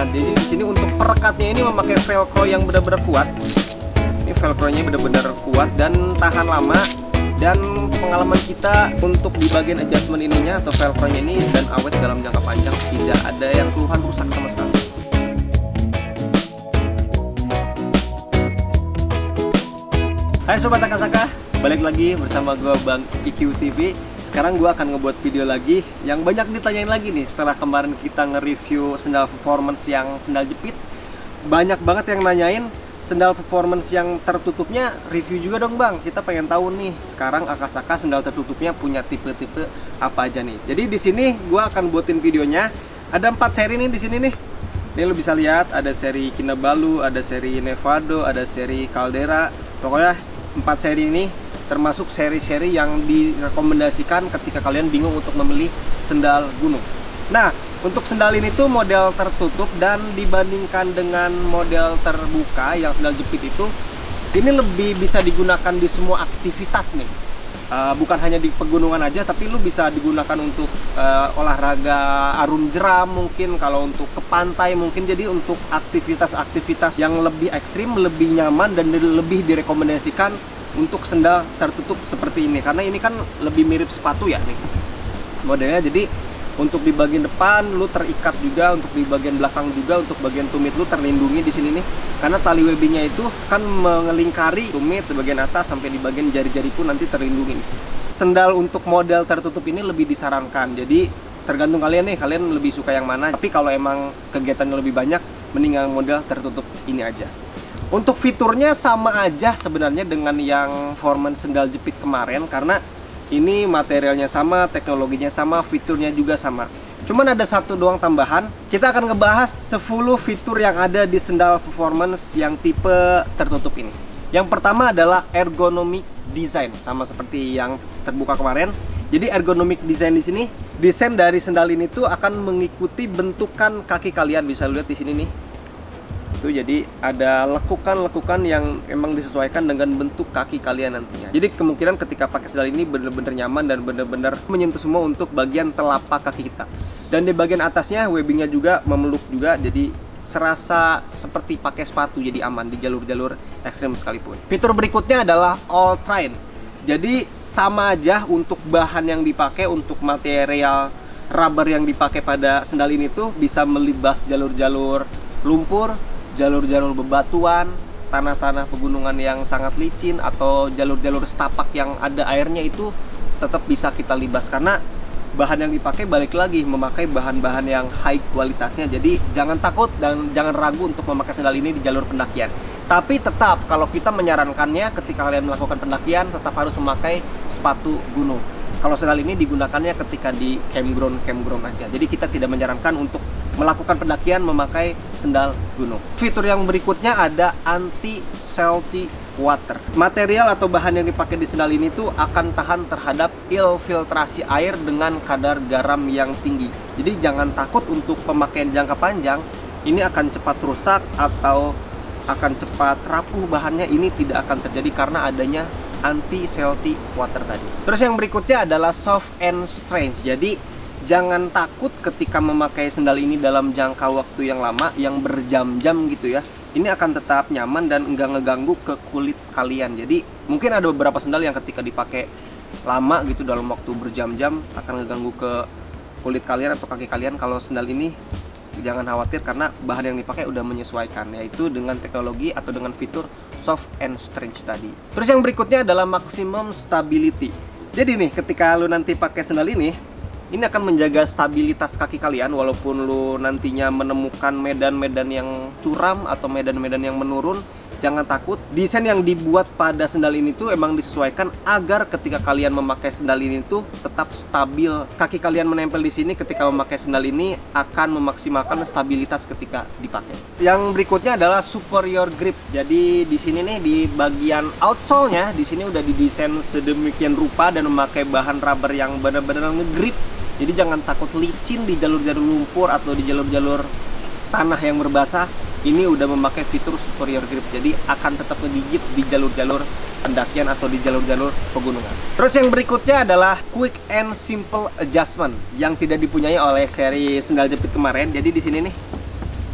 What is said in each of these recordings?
Jadi di sini untuk perekatnya ini memakai velcro yang benar-benar kuat. Ini velcro-nya benar-benar kuat dan tahan lama. Dan pengalaman kita untuk di bagian adjustment ininya atau velcro-nya ini dan awet dalam jangka panjang, tidak ada yang keluhan rusak sama sekali. Hai Sobat Akasaka, balik lagi bersama gue Bang IQ TV. Sekarang gue akan ngebuat video lagi yang banyak ditanyain lagi nih. Setelah kemarin kita nge-review sendal performance yang sendal jepit, banyak banget yang nanyain sendal performance yang tertutupnya review juga dong Bang. Kita pengen tahu nih sekarang Akasaka sendal tertutupnya punya tipe-tipe apa aja nih. Jadi di sini gue akan buatin videonya. Ada 4 seri nih di sini nih. Ini lo bisa lihat ada seri Kinabalu, ada seri Nevado, ada seri Caldera. Pokoknya 4 seri ini termasuk seri-seri yang direkomendasikan ketika kalian bingung untuk membeli sendal gunung. Nah, untuk sendal ini tuh model tertutup dan dibandingkan dengan model terbuka yang sendal jepit itu, ini lebih bisa digunakan di semua aktivitas nih. Bukan hanya di pegunungan aja, tapi lu bisa digunakan untuk olahraga arung jeram mungkin, kalau untuk ke pantai mungkin. Jadi untuk aktivitas-aktivitas yang lebih ekstrim, lebih nyaman dan lebih direkomendasikan untuk sendal tertutup seperti ini, karena ini kan lebih mirip sepatu ya nih modelnya. Jadi untuk di bagian depan lu terikat juga, untuk di bagian belakang juga, untuk bagian tumit lu terlindungi di sini nih, karena tali webbingnya itu kan mengelingkari tumit di bagian atas sampai di bagian jari-jari pun nanti terlindungi. Sendal untuk model tertutup ini lebih disarankan, jadi tergantung kalian nih, kalian lebih suka yang mana. Tapi kalau emang kegiatannya lebih banyak, mending yang model tertutup ini aja. Untuk fiturnya sama aja sebenarnya dengan yang performance sendal jepit kemarin, karena ini materialnya sama, teknologinya sama, fiturnya juga sama. Cuman ada satu doang tambahan. Kita akan ngebahas 10 fitur yang ada di sendal performance yang tipe tertutup ini. Yang pertama adalah ergonomic design, sama seperti yang terbuka kemarin. Jadi ergonomic design di sini, desain dari sendal ini tuh akan mengikuti bentukan kaki kalian. Bisa lihat di sini nih. Itu jadi ada lekukan-lekukan yang emang disesuaikan dengan bentuk kaki kalian nantinya. Jadi kemungkinan ketika pakai sendal ini bener-bener nyaman dan bener-bener menyentuh semua untuk bagian telapak kaki kita. Dan di bagian atasnya webbingnya juga memeluk juga, jadi serasa seperti pakai sepatu, jadi aman di jalur-jalur ekstrem sekalipun. Fitur berikutnya adalah all terrain. Jadi sama aja untuk bahan yang dipakai, untuk material rubber yang dipakai pada sendal ini tuh bisa melibas jalur-jalur lumpur, jalur-jalur bebatuan, tanah-tanah pegunungan yang sangat licin, atau jalur-jalur setapak yang ada airnya, itu tetap bisa kita libas karena bahan yang dipakai balik lagi memakai bahan-bahan yang high kualitasnya. Jadi jangan takut dan jangan ragu untuk memakai sendal ini di jalur pendakian. Tapi tetap kalau kita menyarankannya ketika kalian melakukan pendakian tetap harus memakai sepatu gunung. Kalau sendal ini digunakannya ketika di campground aja. Jadi kita tidak menyarankan untuk melakukan pendakian memakai sendal gunung. Fitur yang berikutnya ada anti salty water. Material atau bahan yang dipakai di sendal ini tuh akan tahan terhadap infiltrasi air dengan kadar garam yang tinggi. Jadi jangan takut untuk pemakaian jangka panjang ini akan cepat rusak atau akan cepat rapuh bahannya. Ini tidak akan terjadi karena adanya anti salty water tadi. Terus yang berikutnya adalah soft and stretch. Jadi jangan takut ketika memakai sendal ini dalam jangka waktu yang lama, yang berjam-jam gitu ya. Ini akan tetap nyaman dan enggak ngeganggu ke kulit kalian. Jadi mungkin ada beberapa sendal yang ketika dipakai lama gitu dalam waktu berjam-jam akan ngeganggu ke kulit kalian atau kaki kalian. Kalau sendal ini jangan khawatir karena bahan yang dipakai udah menyesuaikan, yaitu dengan teknologi atau dengan fitur soft and stretch tadi. Terus yang berikutnya adalah maximum stability. Jadi nih ketika lu nanti pakai sendal ini akan menjaga stabilitas kaki kalian walaupun lu nantinya menemukan medan-medan yang curam atau medan-medan yang menurun. Jangan takut, desain yang dibuat pada sendal ini tuh emang disesuaikan agar ketika kalian memakai sendal ini tuh tetap stabil. Kaki kalian menempel di sini ketika memakai sendal ini akan memaksimalkan stabilitas ketika dipakai. Yang berikutnya adalah superior grip. Jadi di sini nih di bagian outsole-nya di sini udah didesain sedemikian rupa dan memakai bahan rubber yang benar-benar ngegrip. Jadi jangan takut licin di jalur-jalur lumpur atau di jalur-jalur tanah yang berbasah. Ini udah memakai fitur superior grip, jadi akan tetap ngegigit di jalur-jalur pendakian atau di jalur-jalur pegunungan. Terus yang berikutnya adalah quick and simple adjustment yang tidak dipunyai oleh seri sendal jepit kemarin. Jadi di sini nih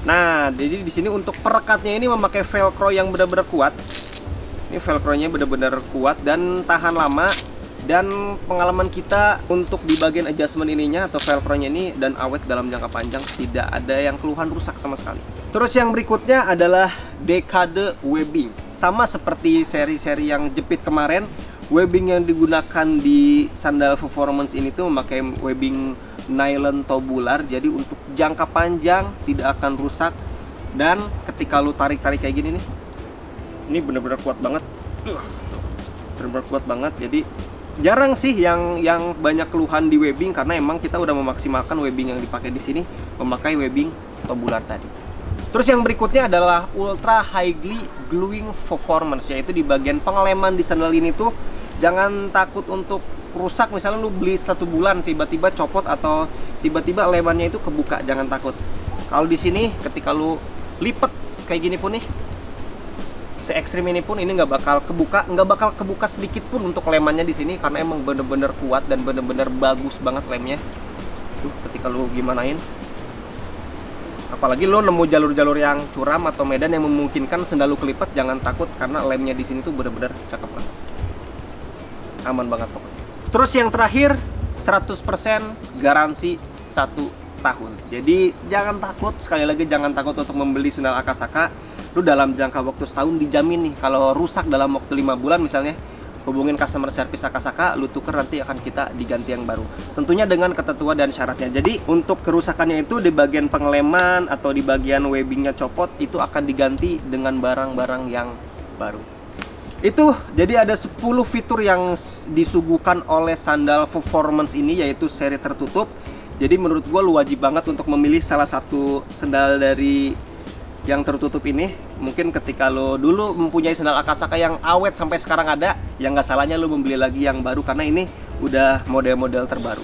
Nah, jadi di sini untuk perekatnya ini memakai velcro yang benar-benar kuat. Ini velcro-nya benar-benar kuat dan tahan lama. Dan pengalaman kita untuk di bagian adjustment ininya atau velcro-nya ini dan awet dalam jangka panjang, tidak ada yang keluhan rusak sama sekali. Terus yang berikutnya adalah dekade webbing. Sama seperti seri-seri yang jepit kemarin, webbing yang digunakan di sandal performance ini tuh memakai webbing nylon tubular, jadi untuk jangka panjang tidak akan rusak. Dan ketika lu tarik-tarik kayak gini nih, ini benar-benar kuat banget, benar-benar kuat banget. Jadi jarang sih yang banyak keluhan di webbing, karena emang kita udah memaksimalkan webbing yang dipakai di sini memakai webbing tubular tadi. Terus yang berikutnya adalah ultra highly gluing performance, yaitu di bagian pengeleman di sandal ini tuh jangan takut untuk rusak. Misalnya lu beli 1 bulan tiba-tiba copot atau tiba-tiba lemannya itu kebuka, jangan takut. Kalau di sini ketika lu lipet kayak gini pun nih, se ekstrim ini pun ini nggak bakal kebuka sedikit pun untuk lemannya di sini, karena emang bener-bener kuat dan bener-bener bagus banget lemnya. Tuh ketika lu gimanain, apalagi lu nemu jalur-jalur yang curam atau medan yang memungkinkan sendal lu kelipet, jangan takut karena lemnya di sini tuh bener-bener cakep banget, aman banget pokoknya. Terus yang terakhir 100% garansi 1 tahun. Jadi jangan takut, sekali lagi jangan takut untuk membeli sandal Akasaka. Lu dalam jangka waktu setahun dijamin nih, kalau rusak dalam waktu 5 bulan misalnya, hubungin customer service Akasaka, lu tuker, nanti akan kita diganti yang baru. Tentunya dengan ketentuan dan syaratnya. Jadi untuk kerusakannya itu di bagian pengeleman atau di bagian webbingnya copot, itu akan diganti dengan barang-barang yang baru. Itu jadi ada 10 fitur yang disuguhkan oleh sandal performance ini, yaitu seri tertutup. Jadi menurut gue lu wajib banget untuk memilih salah satu sandal dari yang tertutup ini. Mungkin ketika lo dulu mempunyai sandal Akasaka yang awet sampai sekarang ada, yang nggak salahnya lo membeli lagi yang baru, karena ini udah model-model terbaru.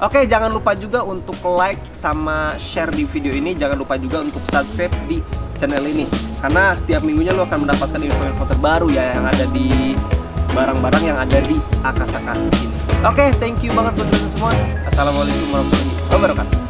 Oke, jangan lupa juga untuk like sama share di video ini. Jangan lupa juga untuk subscribe di channel ini, karena setiap minggunya lo akan mendapatkan info-info terbaru ya yang ada di barang-barang yang ada di Akasaka ini. Oke, thank you banget buat teman-teman semua. Assalamualaikum warahmatullahi wabarakatuh.